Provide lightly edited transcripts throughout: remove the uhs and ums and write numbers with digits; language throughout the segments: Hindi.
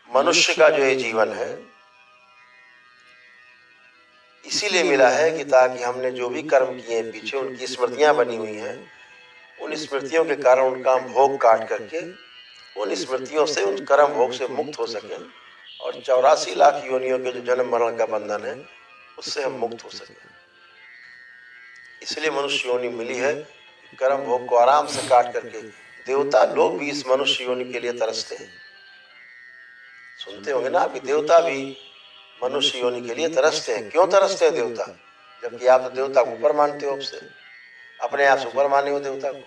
मनुष्य का जो ये जीवन है इसीलिए मिला है कि ताकि हमने जो भी कर्म किए पीछे उनकी स्मृतियां बनी हुई हैं, उन स्मृतियों के कारण उनका भोग काट करके उन स्मृतियों से, उन कर्म भोग से मुक्त हो सके और 84 लाख योनियों के जो जन्म मरण का बंधन है उससे हम मुक्त हो सके। इसलिए मनुष्य योनि मिली है, कर्म भोग को आराम से काट करके। देवता लोग भी इस मनुष्य योनि के लिए तरसते हैं। सुनते होंगे ना, अभी देवता भी मनुष्य योनि के लिए तरसते हैं। क्यों तरसते हैं देवता? जबकि आप तो देवता को ऊपर मानते हो, आपसे अपने आप से ऊपर माने हो देवता को।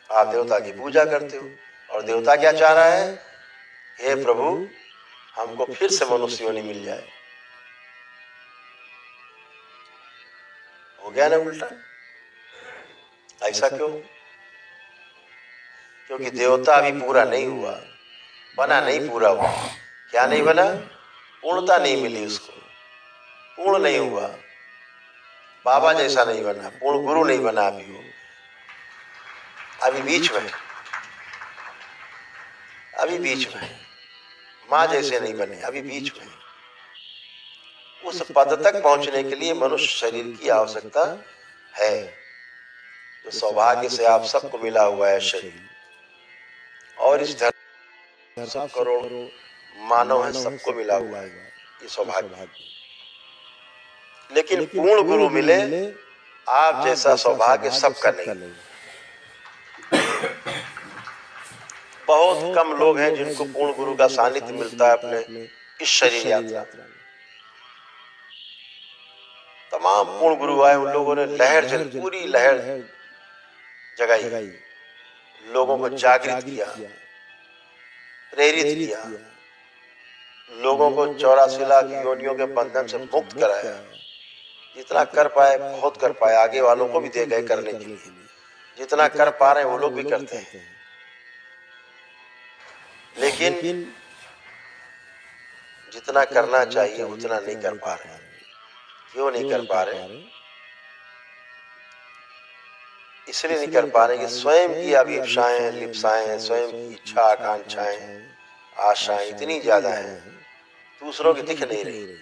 आप देवता की पूजा करते हो और देवता क्या चाह रहा है? हे प्रभु, हमको फिर से मनुष्य योनि मिल जाए। हो गया ना उल्टा? ऐसा क्यों? क्योंकि देवता अभी पूरा नहीं हुआ, बना नहीं, पूरा हुआ। क्या नहीं बना? पूर्णता नहीं मिली उसको, पूर्ण नहीं हुआ, बाबा जैसा नहीं बना, पूर्ण गुरु नहीं बना अभी वो। अभी बीच में, अभी बीच में माँ जैसे नहीं बने, अभी बीच में। उस पद तक पहुंचने के लिए मनुष्य शरीर की आवश्यकता है, जो सौभाग्य से आप सबको मिला हुआ है शरीर। और इस धरती 7 करोड़ मानव है, सबको मिला हुआ है ये सौभाग्य। लेकिन पूर्ण गुरु मिले, आप जैसा सौभाग्य सबका नहीं। बहुत कम लोग हैं जिनको पूर्ण गुरु का सानिध्य मिलता है अपने इस शरीर यात्रा में। तमाम पूर्ण गुरु आए, उन लोगों ने लहर जल, पूरी लहर जगाई, लोगों को जागृत किया, प्रेरित किया, लोगों को 84 लाख योनियों के बंधन से मुक्त कराया। जितना कर पाए बहुत कर पाए, आगे वालों को भी दे गए करने के लिए। जितना कर पा रहे हैं वो लोग भी करते हैं, लेकिन जितना करना चाहिए उतना नहीं कर पा रहे। क्यों नहीं कर पा रहे? इसलिए नहीं कर पा रहे कि स्वयं की अभिप्साएं, लिप्साएं, स्वयं की इच्छा आकांक्षाएं, आशाएं इतनी ज्यादा हैं, दूसरों की दिख नहीं रही।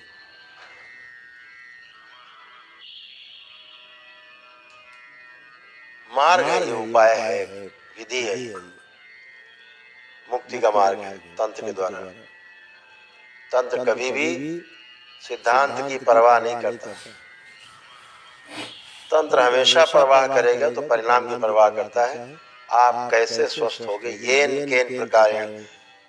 मार्ग है, ये उपाय है, विधि है, मुक्ति का मार्ग है तंत्र के द्वारा। तंत्र कभी भी सिद्धांत की परवाह नहीं करता। तंत्र हमेशा परवाह करेगा तो परिणाम की परवाह करता है। आप कैसे स्वस्थ होगे, येन केन प्रकारेण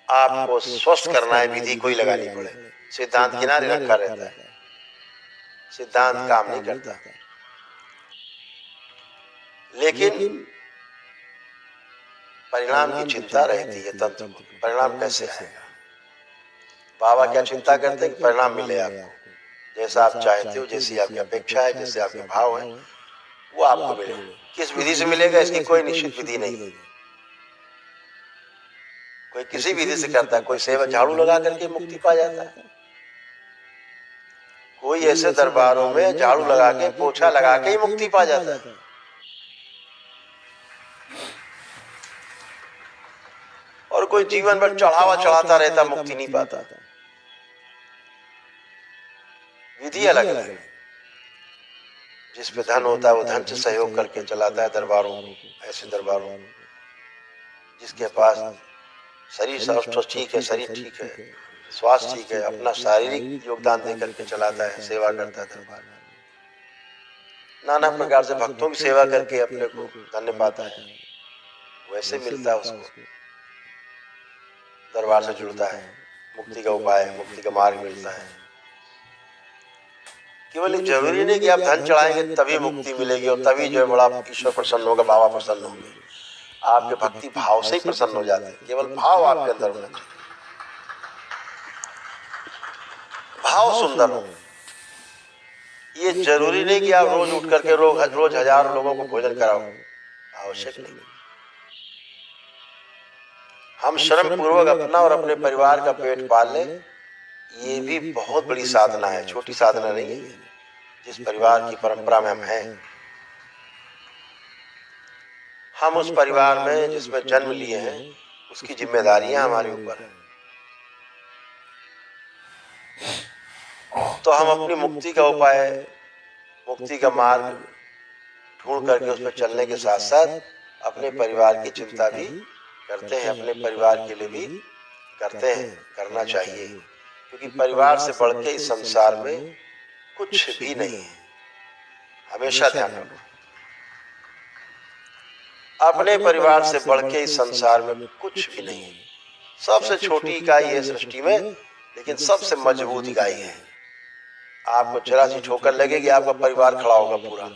आपको स्वस्थ करना है, विधि कोई लगानी पड़े। सिद्धांत किनारे रखा रहता है, सिद्धांत काम नहीं करता। लेकिन परिणाम की चिंता रहती है तंत्र को। परिणाम कैसे आएगा? बाबा क्या चिंता करते हैं कि परिणाम मिले आपको, जैसा आप चाहते हो, जैसी आपकी अपेक्षा है, जैसे आपके भाव है, वो आपको मिले। किस विधि से मिलेगा इसकी कोई निश्चित विधि नहीं। कोई किसी विधि से करता है, कोई सेवा झाड़ू लगा करके मुक्ति पा जाता है, कोई ऐसे दरबारों में झाड़ू लगा के, पोछा लगा के ही मुक्ति पा जाता है। और कोई जीवन भर चढ़ावा चढ़ाता रहता, मुक्ति नहीं पाता। विधि अलग अलग है। जिस पे धन होता है वो धन से सहयोग करके चलाता है दरबारों को, ऐसे दरबारों। जिसके पास शरीर स्वास्थ्य ठीक है, शरीर ठीक है, स्वास्थ्य ठीक है, अपना शारीरिक योगदान दे करके चलाता है, सेवा करता है दरबार में। नाना प्रकार से भक्तों की सेवा करके अपने को धन्य पाता है। वैसे मिलता है उसको, दरबार से जुड़ता है, मुक्ति का उपाय, मुक्ति का मार्ग मिलता है। केवल जरूरी नहीं कि आप धन चढ़ाएंगे तभी मुक्ति मिलेगी और तभी जो है बड़ा ईश्वर प्रसन्न होगा, बाबा प्रसन्न होंगे। आपके भक्ति भाव से ही प्रसन्न हो जाते हैं। केवल भाव आपके अंदर होना चाहिए, भाव सुंदर हो। ये जरूरी नहीं कि आप रोज उठ करके रोज हजारों लोगों को भोजन कराओ, आवश्यक नहीं। हम श्रम पूर्वक अपना और अपने परिवार का पेट पाल लें, ये भी बहुत बड़ी साधना है, छोटी साधना नहीं है। जिस परिवार की परंपरा में हम हैं, हम उस परिवार में जिसमें जन्म लिए हैं, उसकी जिम्मेदारियां हमारे ऊपर हैं। तो हम अपनी मुक्ति का उपाय, मुक्ति का मार्ग ढूंढ करके उस पर चलने के साथ साथ अपने परिवार की चिंता भी करते हैं, अपने परिवार के लिए भी करते हैं, करना चाहिए, क्योंकि परिवार से बढ़ के इस संसार में कुछ भी नहीं है। हमेशा ध्यान रखो, अपने परिवार से बढ़ के इस संसार में कुछ भी नहीं है। सबसे छोटी इकाई है सृष्टि में, लेकिन सबसे मजबूत इकाई है। आपको जरा सी ठोकर लगेगी, आपका परिवार खड़ा होगा पूरा।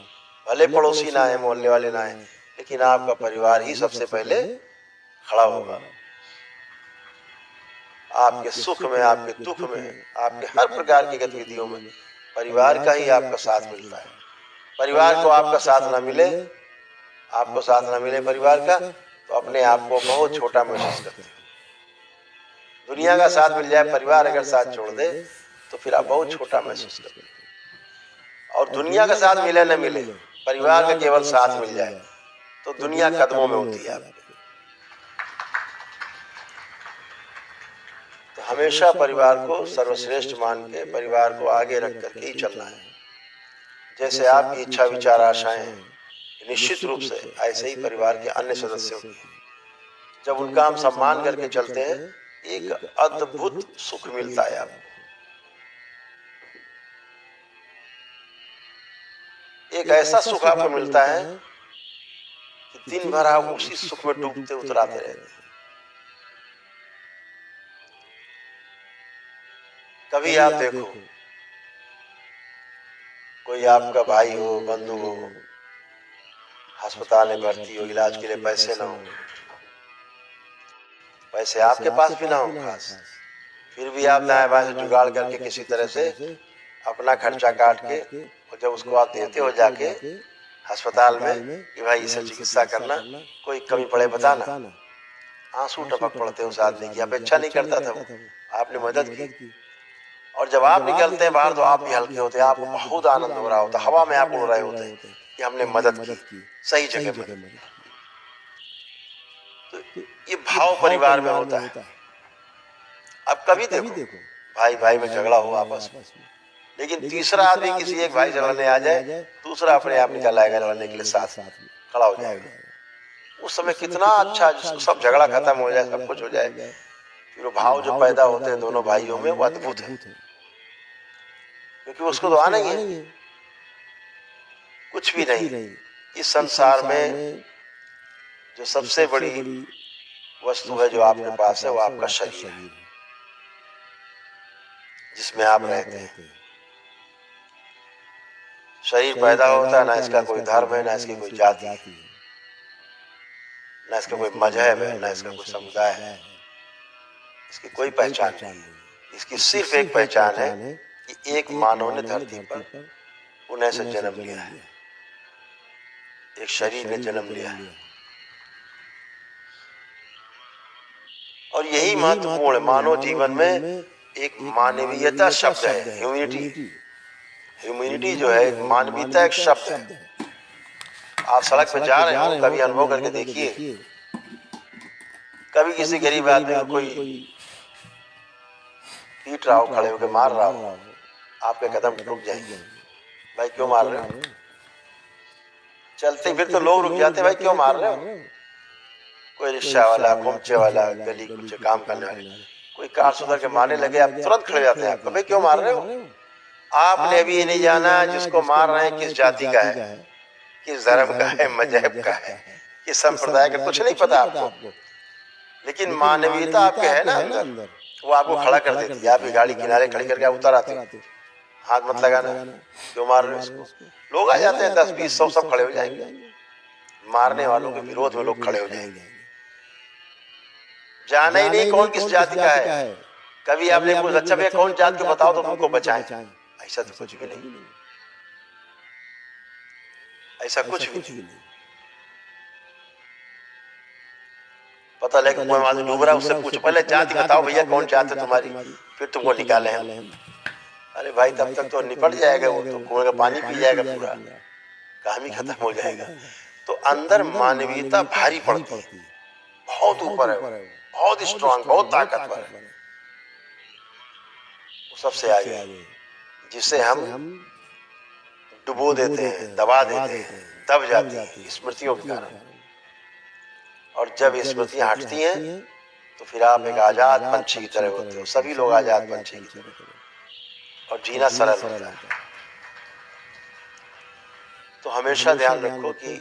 भले पड़ोसी ना है, मोहल्ले वाले ना है, लेकिन आपका परिवार ही सबसे पहले खड़ा होगा। आपके सुख में, आपके दुख में, आपके हर प्रकार की गतिविधियों में परिवार का ही आपका साथ मिलता है। परिवार को आपका साथ ना मिले, आपको साथ ना मिले परिवार का, तो अपने आप को बहुत छोटा महसूस करते हैं। दुनिया का साथ मिल जाए, परिवार अगर साथ छोड़ दे तो फिर आप बहुत छोटा महसूस करते हैं। और दुनिया का साथ मिले न मिले, परिवार का केवल साथ मिल जाए तो दुनिया कदमों में होती है आपके। तो हमेशा परिवार को सर्वश्रेष्ठ मान के परिवार को आगे रख करके ही चलना है। जैसे आपकी इच्छा, विचार, आशाएं निश्चित रूप से, ऐसे ही परिवार के अन्य सदस्यों की, जब उनका हम सम्मान करके चलते हैं, एक अद्भुत सुख मिलता है आपको। एक ऐसा सुख आपको मिलता है कि दिन भर आप उसी सुख में डूबते उतराते रहते हैं। कभी आप देखो, कोई आपका भाई हो, बंधु हो, अस्पताल में भर्ती हो, इलाज के लिए पैसे ना हो, पैसे आपके पास भी ना हो खास, फिर भी आप दाएं बाएं से जुगाड़ करके किसी तरह से अपना खर्चा काट के, और जब उसको आप देते हो जाके अस्पताल में कि भाई इसे चिकित्सा करना, कोई कमी पड़े बताना, आंसू टपक पड़ते उस आदमी की। अपेक्षा नहीं करता था वो, आपने मदद की, और जब आप निकलते हैं बाहर तो आप भी हल्के होते हैं, आपको बहुत आनंद हो रहा होता है, हवा में आप उड़ रहे होते हैं कि हमने मदद की, सही जगह मदद की। तो ये भाव परिवार में होता है। अब कभी देखो, भाई भाई में झगड़ा हो आपस में, लेकिन तीसरा आदमी किसी एक भाई से लड़ने आ जाए, दूसरा अपने आप निकल आएगा लड़ने के लिए, साथ खड़ा हो जाएगा। उस समय कितना अच्छा, सब झगड़ा खत्म हो जाए, सब कुछ हो जाए, फिर वो भाव जो पैदा होते हैं दोनों भाइयों में, वो अद्भुत है, क्योंकि उसको तो आना ही है। कुछ भी नहीं इस संसार में, जो सबसे बड़ी वस्तु है जो आपके पास है, वो आपका शरीर है, जिसमें आप रहते हैं। शरीर पैदा होता है, ना इसका कोई धर्म है, ना इसकी कोई जाति है, ना इसका कोई मजहब है, ना इसका कोई समुदाय है, इसकी कोई पहचान नहीं। इसकी सिर्फ एक पहचान है कि एक मानव ने धरती पर पुनः से जन्म लिया है, एक शरीर ने जन्म लिया है। और यही महत्वपूर्ण है मानव जीवन में। एक मानवीयता शब्द है, ह्यूमैनिटी। ह्यूमैनिटी जो है, मानवीयता एक शब्द है। आप सड़क पे जा रहे हो, कभी अनुभव करके देखिए, कभी किसी गरीब आदमी को कोई पीट रहा हो, खड़े होकर मार रहा हो, आपके कदम रुक जाएंगे, भाई क्यों मार रहे हो? चलते फिर तो लोग रुक जाते, भाई क्यों मार रहे हो? कोई रिक्शा वाला, खोमचे वाला, गली कुछ काम करने वाले, कोई कार सुधर के मारने लगे, आप तुरंत खड़े जाते हैं, आपको भाई क्यों मार रहे हो? आपने अभी ये नहीं जाना जिसको मार रहे हैं किस जाति का है, किस धर्म का है, मजहब का है, किस संप्रदाय का, कुछ नहीं पता आपको, लेकिन मानवीयता आपके है ना अंदर, वो आपको खड़ा कर देती है। आपकी गाड़ी किनारे खड़ी करके आप उतर आते, हाथ मत लगाना, क्यों मार रहे हो इसको? लोग आ जाते हैं 10, 20, 100 सब खड़े हो जाएंगे, मारने वालों के विरोध में लोग खड़े हो जाएंगे। जाना ही नहीं कौन किस जाति का है। कभी आपने पूछा, अच्छा भैया कौन जात को बताओ तो तुमको बचाएं, ऐसा तो कुछ भी नहीं, ऐसा कुछ भी नहीं। पता लगे कोई आदमी डूब रहा है, उससे पूछो पहले जाति बताओ भैया कौन जात है तुम्हारी, फिर तुमको निकाले हम। अरे भाई तब तक तो निपट जाएगा, वो तो कुएं का पानी पी जाएगा, पूरा काम ही खत्म हो जाएगा। तो अंदर मानवीयता भारी पड़ती है, बहुत ऊपर है, बहुत स्ट्रांग, बहुत ताकतवर है, वो सबसे आगे। जिसे हम डुबो देते हैं, दबा देते हैं, दब जाती है स्मृतियों के कारण। और जब स्मृतियां हटती हैं तो फिर आप एक आजाद पंछी की तरह होते हो। सभी लोग आजाद पंछी की तरह, और जीना सरल होता है। तो हमेशा ध्यान रखो कि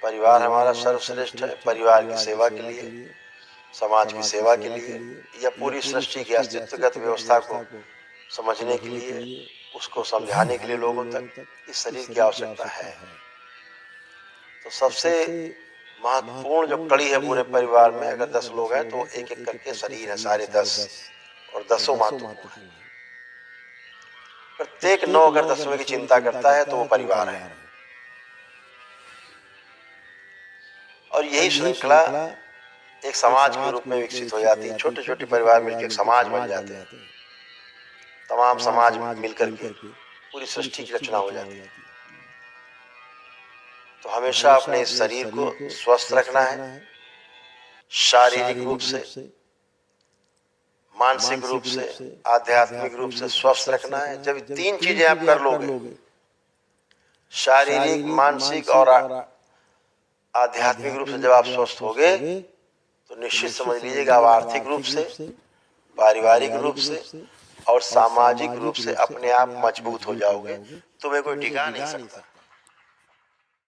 परिवार हमारा सर्वश्रेष्ठ है। परिवार की सेवा के लिए, समाज की सेवा के लिए, या पूरी सृष्टि की अस्तित्वगत व्यवस्था को समझने के लिए, उसको समझाने के लिए लोगों तक इस शरीर की आवश्यकता है। तो सबसे महत्वपूर्ण जो कड़ी है पूरे परिवार में, अगर 10 लोग हैं तो एक एक करके शरीर है सारे 10, और 10 महत्वपूर्ण है। प्रत्येक 9 अगर 10वें की चिंता करता है तो वो परिवार है। और यही श्रृंखला एक समाज के रूप में विकसित हो जाती है। छोटे छोटे परिवार मिलकर एक समाज बन जाते हैं। तमाम समाज मिलकर के पूरी सृष्टि की रचना हो जाती है। तो हमेशा अपने इस शरीर को स्वस्थ रखना है, शारीरिक रूप से, मानसिक रूप से, आध्यात्मिक रूप से स्वस्थ रखना है। जब 3 चीजें आप कर लोगे, शारीरिक, मानसिक और आध्यात्मिक रूप से जब आप स्वस्थ होगे, तो निश्चित समझ लीजिएगा आप आर्थिक रूप से, पारिवारिक रूप से और सामाजिक रूप से अपने आप मजबूत हो जाओगे। तुम्हें कोई टिका नहीं सकता।